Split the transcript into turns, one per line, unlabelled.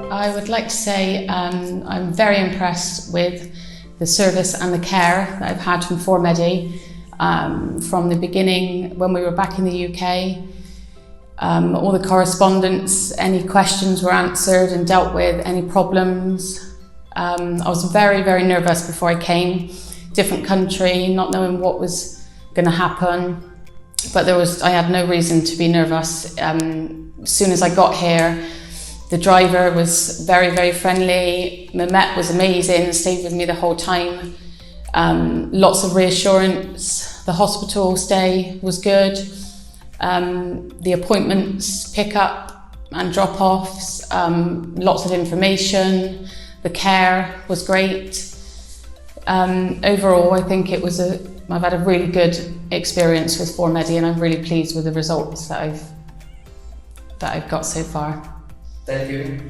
I would like to say I'm very impressed with the service and the care that I've had from formedi from the beginning when we were back in the UK. All the correspondence, any questions were answered and dealt with, any problems. I was very, very nervous before I came. Different country, not knowing what was going to happen, but I had no reason to be nervous. As soon as I got here, the driver was very, very friendly. Mehmet was amazing, stayed with me the whole time. Lots of reassurance. The hospital stay was good. The appointments, pick up and drop offs, lots of information. The care was great. Overall, I think I've had a really good experience with formedi, and I'm really pleased with the results that I've got so far.
Thank you.